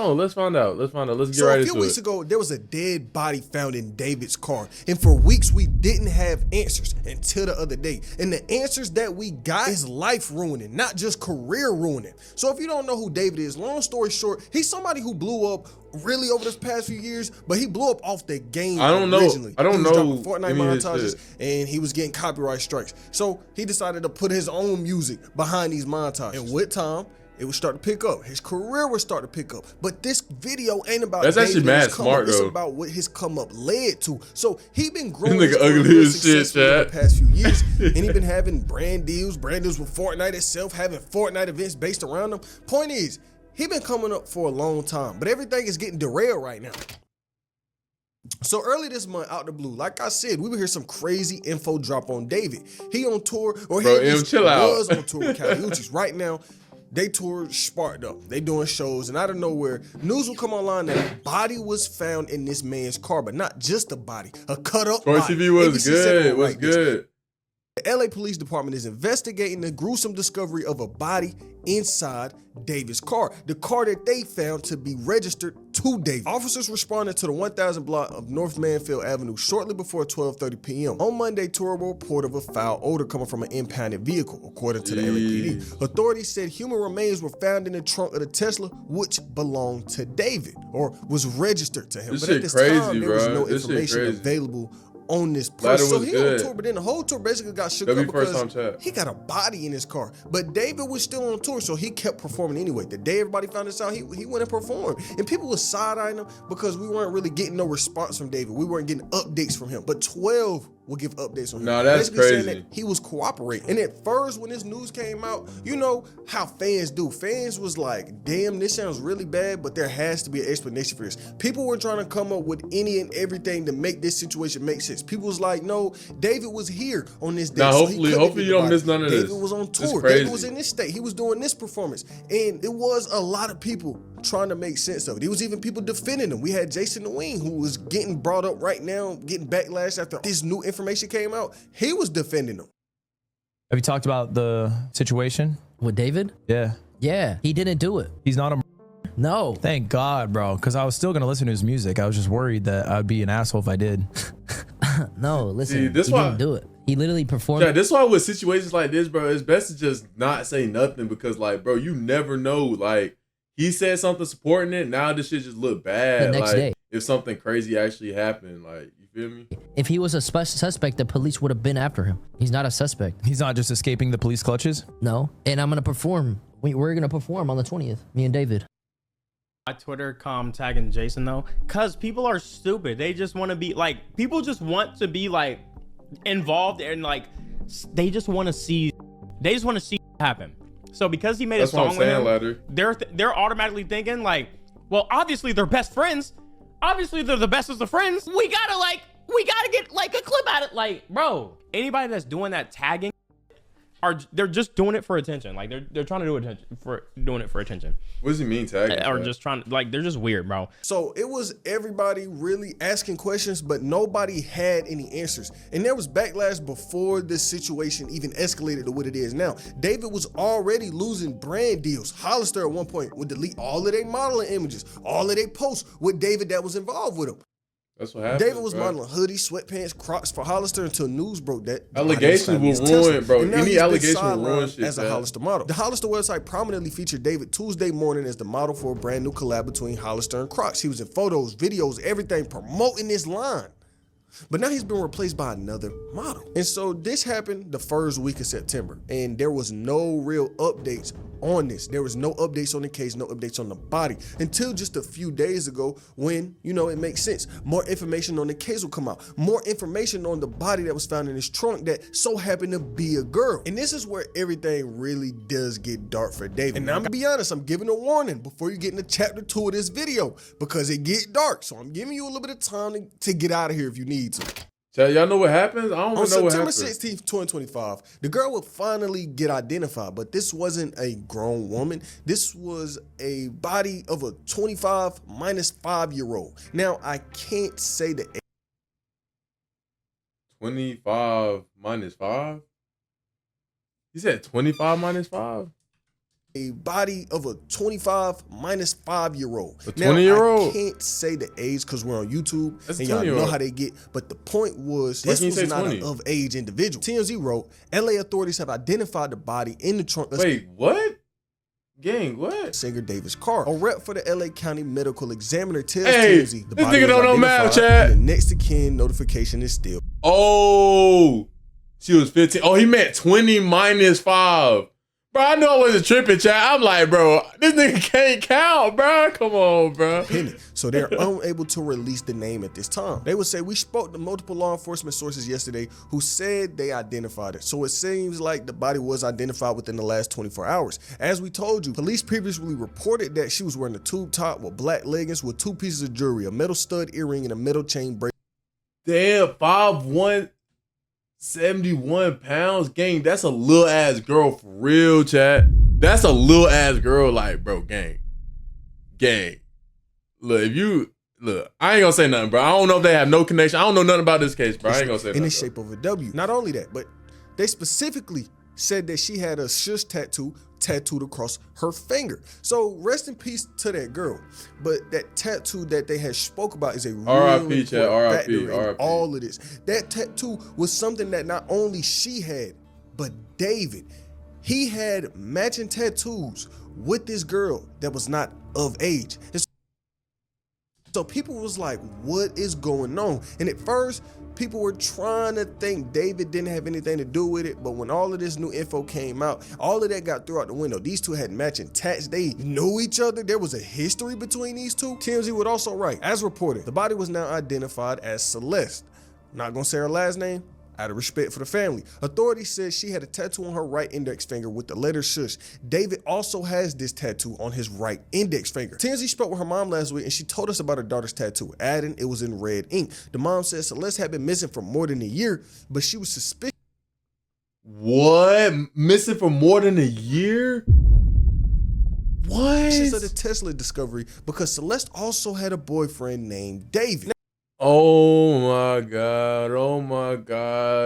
on. Let's find out. Let's find out. Let's get So right a few into weeks it. ago, there was a dead body found in David's car. And for weeks, we didn't have answers until the other day. And the answers that we got is life ruining, not just career ruining. So if you don't know who David is, long story short, he's somebody who blew up really over this past few years, but he blew up off the game originally. I don't He was know dropping Fortnite any of his montages, shit. and he was getting copyright strikes. So he decided to put his own music behind these montages. And with time, it would start to pick up. His career would start to pick up. But this video ain't about That's actually David and mad his come up. smart, It's though. about what his come up led to. So he been growing Nigga his career ugly as shit, successfully over chat. the past few years. And he been having brand deals with Fortnite itself, having Fortnite events based around him. Point is, he been coming up for a long time, but everything is getting derailed right now. So early this month, out the blue, like I said, we would hear some crazy info drop on David. He on tour, or he Bro, at least chill out. was on tour with Kali Uchis. Right now, they tour sparked up. They doing shows, and out of nowhere, news will come online that a body was found in this man's car, but not just a body, a cut up Toy body. TV was ABC7 good. will Was write this. good. The LA Police Department is investigating the gruesome discovery of a body inside David's car. The car that they found to be registered to David. Officers responded to the 1000 block of North Manfield Avenue shortly before 12:30 p.m. On Monday, to a report of a foul odor coming from an impounded vehicle, according to the LAPD. Authorities said human remains were found in the trunk of the Tesla, which belonged to David, or was registered to him. This But at shit this crazy, time, there was bro. no This shit information crazy. available on this Glad person. it So was he good. on tour, but then the whole tour basically got shook That'd up be first because time chat. he got a body in his car. But David was still on tour, so he kept performing anyway. The day everybody found this out, he went and performed. And people were side-eyeing him because we weren't really getting no response from David. We weren't getting updates from him. But 12 will give updates on him. Nah, that's Basically saying crazy. that he was cooperating. And at first, when this news came out, you know how fans do. Fans was like, damn, this sounds really bad, but there has to be an explanation for this. People were trying to come up with any and everything to make this situation make sense. People was like, no, David was here on this day. Nah, so he hopefully couldn't get you the don't body. miss none of David this. was on It's tour. crazy. David was in this state. He was doing this performance. And it was a lot of people trying to make sense of it. There was even people defending him. We had Jason the Wing, who was getting brought up right now, getting backlash after this new information came out. He was defending him. Have you talked about the situation? With David? Yeah. Yeah, he didn't do it. He's not a... No. Thank God, bro. Because I was still going to listen to his music. I was just worried that I'd be an asshole if I did. No, listen, See, this he why- didn't do it. He literally performed. Yeah, this why with situations like this, bro, it's best to just not say nothing because, like, bro, you never know. Like, he said something supporting it. Now this shit just look bad. The next like, day. if something crazy actually happened, like, you feel me? If he was a suspect, the police would have been after him. He's not a suspect. He's not just escaping the police clutches. No. And I'm going to perform. We're going to perform on the 20th, me and David. My Twitter tagging Jason though, cause people are stupid. They just want to be like, people just want to be like involved and like they just want to see happen. So because he made That's a what song I'm with saying, him, Ladder. they're automatically thinking like, well, obviously they're best friends. Obviously they're the bestest of friends. We gotta get like a clip at it. Like, bro, anybody that's doing that tagging they're just doing it for attention. Like they're trying to doing it for attention. What does he mean, tagging? Or bro? just trying, like, they're just weird, bro. So it was everybody really asking questions, but nobody had any answers. And there was backlash before this situation even escalated to what it is now. David was already losing brand deals. Hollister at one point would delete all of their modeling images, all of their posts with David that was involved with him. That's what happened. David was bro. modeling hoodies, sweatpants, Crocs for Hollister until news broke that Allegations Biden was will found in his ruin, Tesla. bro. And now Any he's been allegation will ruin sidelined shit, as a man. Hollister model. The Hollister website prominently featured David Tuesday morning as the model for a brand new collab between Hollister and Crocs. He was in photos, videos, everything promoting this line. But now he's been replaced by another model. And so this happened the first week of September, and there was no real updates on this. There was no updates on the case, no updates on the body until just a few days ago when, you know, it makes sense. More information on the case will come out. More information on the body that was found in his trunk that so happened to be a girl. And this is where everything really does get dark for David. And I'm gonna be honest, I'm giving a warning before you get into chapter 2 of this video because it get dark. So I'm giving you a little bit of time to get out of here if you need to. So y'all know what happens? I don't On even know what September happened. 16th, 2025, the girl would finally get identified, but this wasn't a grown woman. This was a body of a 25 minus 5-year-old. Now, I can't say the 25 minus 5? He said 25 minus 5? a body of a 25 minus 5-year-old. A 20-year-old? I can't say the age because we're on YouTube That's and y'all 20-year-old. know how they get. But the point was, Why this can't you was say not 20? an of age individual. TMZ wrote, LA authorities have identified the body in the trunk of Wait, what? Gang, what? singer David's car. A rep for the LA County Medical Examiner tells Hey, TMZ the this body nigga was don't know math, identified Chad. and the next to kin notification is still. Oh, she was 15. Oh, he meant 20 minus 5. Bro, I know I wasn't tripping, chat. I'm like, bro, this nigga can't count, bro. Come on, bro. Pending. So they're unable to release the name at this time. They would say, we spoke to multiple law enforcement sources yesterday who said they identified it. So it seems like the body was identified within the last 24 hours. As we told you, police previously reported that she was wearing a tube top with black leggings with 2 pieces of jewelry, a metal stud earring and a metal chain bracelet. Damn, 5'1", 71 pounds. Gang, that's a little ass girl for real, chat. That's a little ass girl, like, bro, gang. Look, if you, look, I ain't gonna say nothing, bro. I don't know if they have no connection. I don't know nothing about this case, bro. I ain't gonna say nothing. In the shape of a W. Not only that, but they specifically said that she had a shush tattoo tattooed across her finger. So rest in peace to that girl. But that tattoo that they had spoke about is a real R.I.P. Chad, important R.I.P., factor in R.I.P. all of this. That tattoo was something that not only she had, but David. He had matching tattoos with this girl that was not of age. And so people was like, what is going on? And at first, people were trying to think David didn't have anything to do with it, but when all of this new info came out, all of that got thrown out the window. These two had matching tats. They knew each other. There was a history between these two. TMZ would also write, as reported, the body was now identified as Celeste. Not gonna say her last name, out of respect for the family. Authorities said she had a tattoo on her right index finger with the letter shush. David also has this tattoo on his right index finger. TMZ spoke with her mom last week and she told us about her daughter's tattoo, adding it was in red ink. The mom said Celeste had been missing for more than a year, but she was suspicious. What? Missing for more than a year? What? Of the Tesla discovery because Celeste also had a boyfriend named David. Oh my God,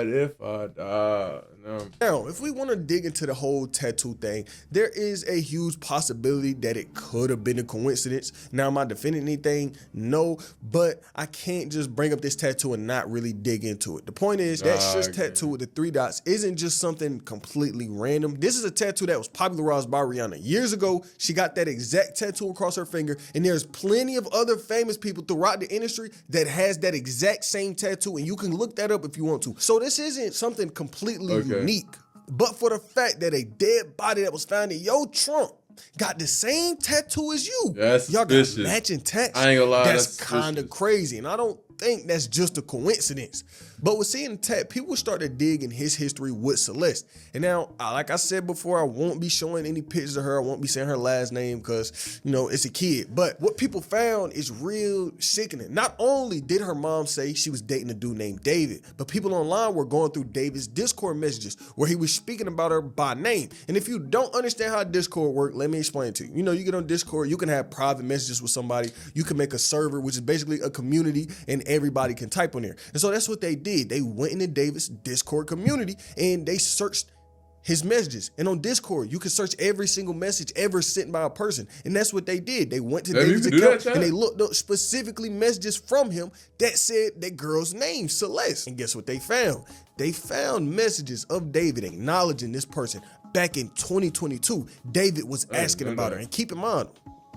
if I die. No. Now, if we want to dig into the whole tattoo thing, there is a huge possibility that it could have been a coincidence. Now, am I defending anything? No, but I can't just bring up this tattoo and not really dig into it. The point is that shush tattoo with the 3 dots isn't just something completely random. This is a tattoo that was popularized by Rihanna years ago. She got that exact tattoo across her finger, and there's plenty of other famous people throughout the industry that has that exact same tattoo, and you can look that up if you want to. So this isn't something completely unique, but for the fact that a dead body that was found in your trunk got the same tattoo as you. That's y'all got suspicious. matching tats. I ain't gonna lie, That's that's kind of suspicious. crazy, and I don't think that's just a coincidence. But with seeing the tat, people start to dig in his history with Celeste. And now, like I said before, I won't be showing any pictures of her. I won't be saying her last name because, you know, it's a kid. But what people found is real sickening. Not only did her mom say she was dating a dude named David, but people online were going through David's Discord messages where he was speaking about her by name. And if you don't understand how Discord works, let me explain it to you. You know, you get on Discord, you can have private messages with somebody. You can make a server, which is basically a community, and everybody can type on there. And so that's what they did. They went into David's Discord community and they searched his messages. And on Discord, you can search every single message ever sent by a person. And that's what they did. They went to David's account and they looked up specifically messages from him that said that girl's name, Celeste. And guess what they found? They found messages of David acknowledging this person. Back in 2022, David was asking about her. And keep in mind,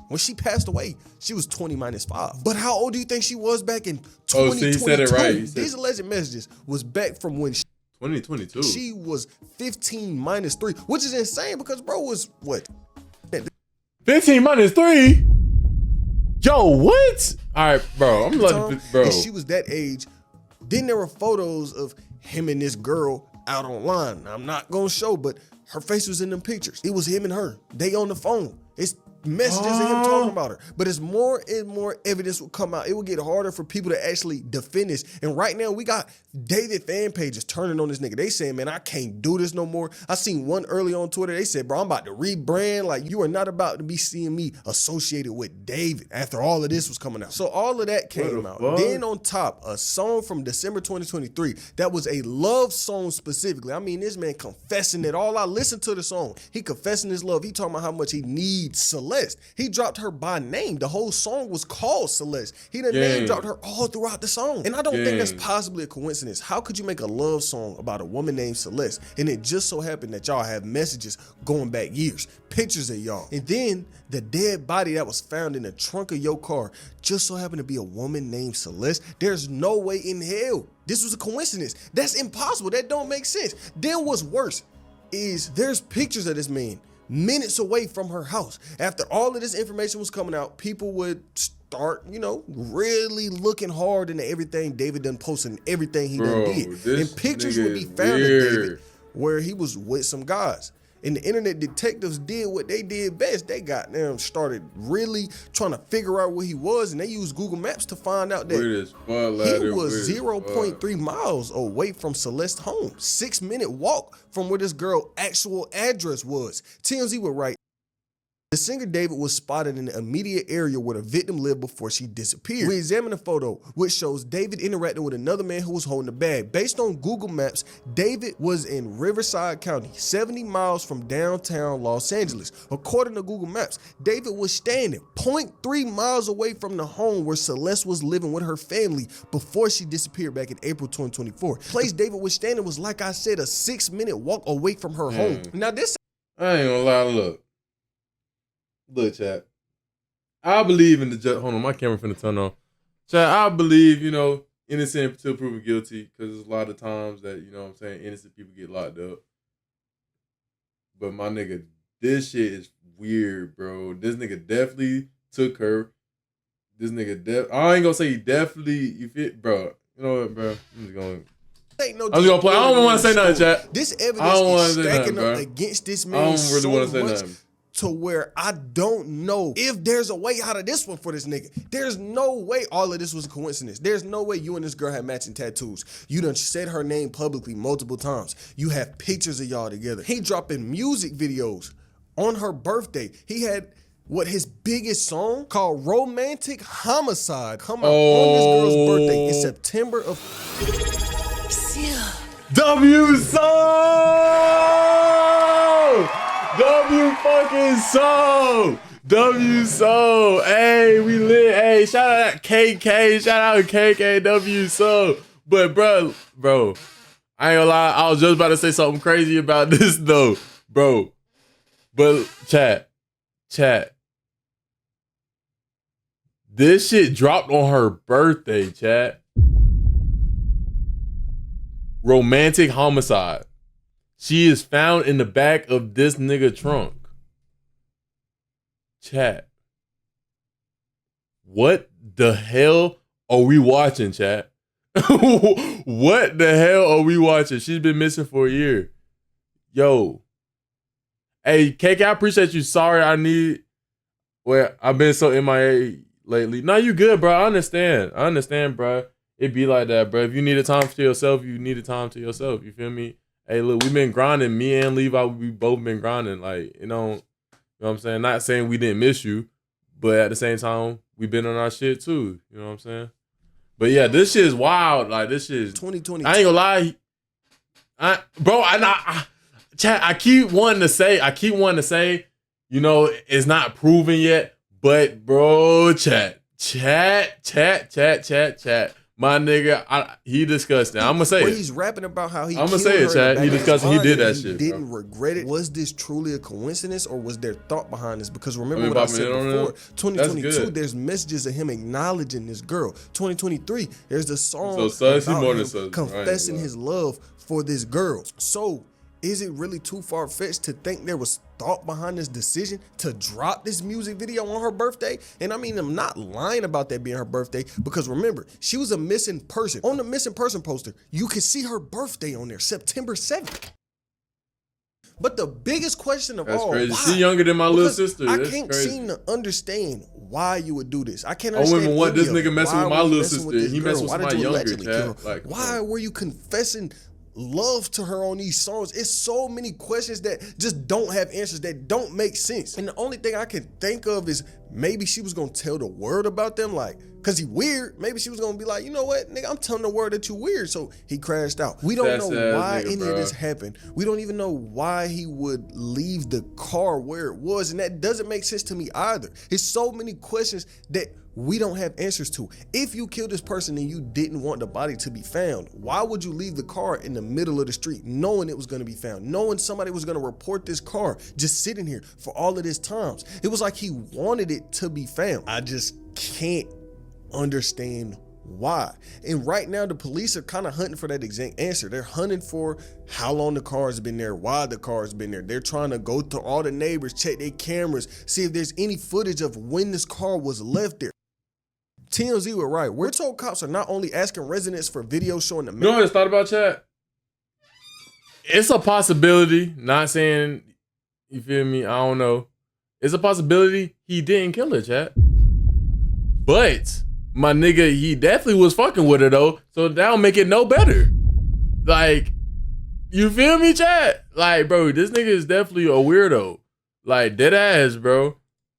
when she passed away, she was 20 minus 5. But how old do you think she was back in 2022? Oh, see, he said it right. These alleged messages was back from when 2022. she was 15 minus 3, which is insane because bro was what? 15 minus 3? Yo, what? All right, bro. I'm letting bro. And she was that age. Then there were photos of him and this girl out online. I'm not gonna show, but her face was in them pictures. It was him and her. They on the phone. messages of him talking about her. But as more and more evidence will come out, it will get harder for people to actually defend this. And right now, we got David fan pages turning on this nigga. They saying, man, I can't do this no more. I seen one early on Twitter. They said, bro, I'm about to rebrand. Like, you are not about to be seeing me associated with David after all of this was coming out. So all of that came out. Then on top, a song from December 2023 that was a love song specifically. I mean, this man confessing it all. I listened to the song. He confessing his love. He talking about how much he needs Celeste. He dropped her by name. The whole song was called Celeste. He done name dropped her all throughout the song. And I don't think that's possibly a coincidence. How could you make a love song about a woman named Celeste and it just so happened that y'all have messages going back years, pictures of y'all, and then the dead body that was found in the trunk of your car just so happened to be a woman named Celeste? There's no way in hell this was a coincidence. That's impossible. That don't make sense. Then what's worse is there's pictures of this man minutes away from her house. After all of this information was coming out, people would start, really looking hard into everything David done posted and everything he done did. And pictures would be found of David where he was with some guys. And the internet detectives did what they did best. They got them started really trying to figure out where he was, and they used Google Maps to find out that he was 0.3 miles away from Celeste's home. 6-minute walk from where this girl's actual address was. TMZ would write, the singer David was spotted in the immediate area where the victim lived before she disappeared. We examined a photo which shows David interacting with another man who was holding a bag. Based on Google Maps, David was in Riverside County, 70 miles from downtown Los Angeles. According to Google Maps, David was standing 0.3 miles away from the home where Celeste was living with her family before she disappeared back in April 2024. The place David was standing was, like I said, a 6-minute walk away from her home. Now this, I ain't gonna lie, look, chat. I believe in the hold on, my camera finna turn on. Chat, I believe, innocent until proven guilty, because there's a lot of times that, innocent people get locked up. But my nigga, this shit is weird, bro. This nigga definitely took her. This nigga I ain't gonna say he definitely, bro. You know what, bro? I'm just gonna play. I don't want to say nothing, chat. This evidence is stacking up against this man. I don't really want to say nothing. To where I don't know if there's a way out of this one for this nigga. There's no way all of this was a coincidence. There's no way you and this girl had matching tattoos. You done said her name publicly multiple times. You have pictures of y'all together. He dropping music videos on her birthday. He had his biggest song called Romantic Homicide come out on this girl's birthday in September of W fucking Soul! W Soul! Hey, we lit. Hey, shout out KK. Shout out KK W Soul. But bro, I ain't gonna lie. I was just about to say something crazy about this though, bro. But chat. This shit dropped on her birthday, chat. Romantic Homicide. She is found in the back of this nigga trunk. Chat. What the hell are we watching, chat? What the hell are we watching? She's been missing for a year. Yo. Hey, KK, I appreciate you. Sorry, I've been so MIA lately. No, you good, bro. I understand, bro. It be like that, bro. If you need a time to yourself, you need a time to yourself. You feel me? Hey, look, we've been grinding. Me and Levi, we both been grinding. Like, you know what I'm saying? Not saying we didn't miss you, but at the same time, we've been on our shit too. You know what I'm saying? But yeah, this shit is wild. Like, this shit is 2020. I ain't gonna lie. I keep wanting to say, it's not proven yet, but bro, chat. My nigga, he disgusting. I'm gonna say it. He's rapping about how he. I'm gonna say it, Chad. He disgusting. He did that shit. Didn't regret it. Was this truly a coincidence, or was there thought behind this? Because remember what I said before. 2022, there's messages of him acknowledging this girl. 2023, there's the song about him confessing his love for this girl. So, is it really too far-fetched to think there was thought behind this decision to drop this music video on her birthday? And I mean, I'm not lying about that being her birthday, because remember, she was a missing person. On the missing person poster, you can see her birthday on there, September 7th. But the biggest question of That's all, crazy. why? She younger than my little Because sister. I That's can't crazy. seem to understand why you would do this. I can't I understand. wouldn't want this any of nigga it. messing Why with my were you little messing sister. with this He girl? messed with Why did my you younger, allegedly chat. kill her? Like, Why were you confessing love to her on these songs? It's so many questions that just don't have answers, that don't make sense. And the only thing I can think of is maybe she was gonna tell the word about them, like, cause he weird. Maybe she was gonna be like, you know what, nigga, I'm telling the word that you weird. So he crashed out. We don't That's know ass why nigga, any bro. of this happened. We don't even know why he would leave the car where it was, and that doesn't make sense to me either. It's so many questions that we don't have answers to. If you killed this person and you didn't want the body to be found, why would you leave the car in the middle of the street knowing it was gonna be found, knowing somebody was gonna report this car just sitting here for all of this times? It was like he wanted it to be found. I just can't understand why. And right now the police are kind of hunting for that exact answer. They're hunting for how long the car's been there, why the car's been there. They're trying to go through all the neighbors, check their cameras, see if there's any footage of when this car was left there. TMZ were right. We're told cops are not only asking residents for videos showing the You know what I just thought about, chat? It's a possibility, not saying, you feel me, I don't know. It's a possibility he didn't kill her, chat. But, my nigga, he definitely was fucking with her, though. So that don't make it no better. Like, you feel me, chat? Like, bro, this nigga is definitely a weirdo. Like, dead ass, bro.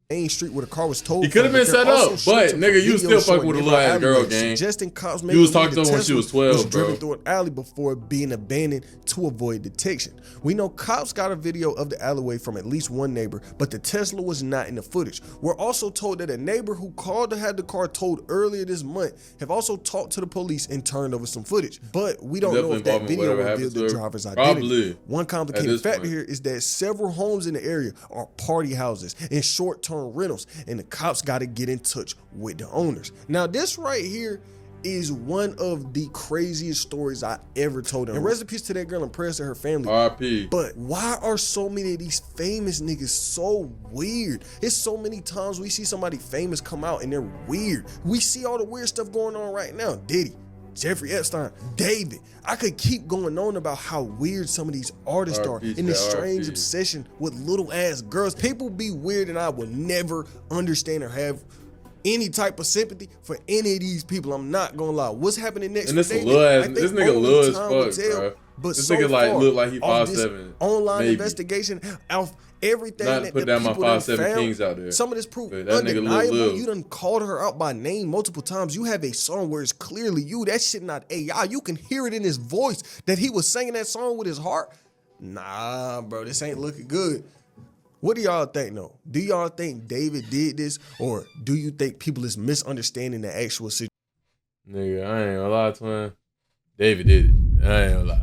main street where the car was towed. He could have from, been they're set also up, searching but for nigga, you videos still fucking showing with a nearby little ass girl, alleyways, gang. suggesting cops You was maybe talked up when she was 12, was driven bro. through an alley before being abandoned to avoid detection. We know cops got a video of the alleyway from at least one neighbor, but the Tesla was not in the footage. We're also told that a neighbor who called to have the car towed earlier this month have also talked to the police and turned over some footage. But we don't know if that Definitely video involved in revealed whatever the happened driver's to her. identity. Probably. One At complicated this factor point. here is that several homes in the area are party houses and short-term rentals, and the cops got to get in touch with the owners. Now, this right here is one of the craziest stories I ever told. And rest in peace to that girl and prayers to her family. RP. But why are so many of these famous niggas so weird? It's so many times we see somebody famous come out and they're weird. We see all the weird stuff going on right now. Diddy, Jeffrey Epstein, David. I could keep going on about how weird some of these artists are RP, in this RP. strange obsession with little ass girls. People be weird and I will never understand or have any type of sympathy for any of these people. I'm not gonna lie. What's happening next? And for this a David, little ass, I think this nigga only little as time will fuck, tell. bro. But This so nigga like far, look like he off this 5'7". online maybe. investigation, off everything Not to that put the down my people done 5'7" found, kings out there. some of this proof But that nigga undeniable. little. You done called her out by name multiple times. You have a song where it's clearly you. That shit not AI. You can hear it in his voice that he was singing that song with his heart. Nah, bro, this ain't looking good. What do y'all think though? Do y'all think David did this, or do you think people is misunderstanding the actual situation? Nigga, I ain't gonna lie, twin. David did it. I ain't gonna lie.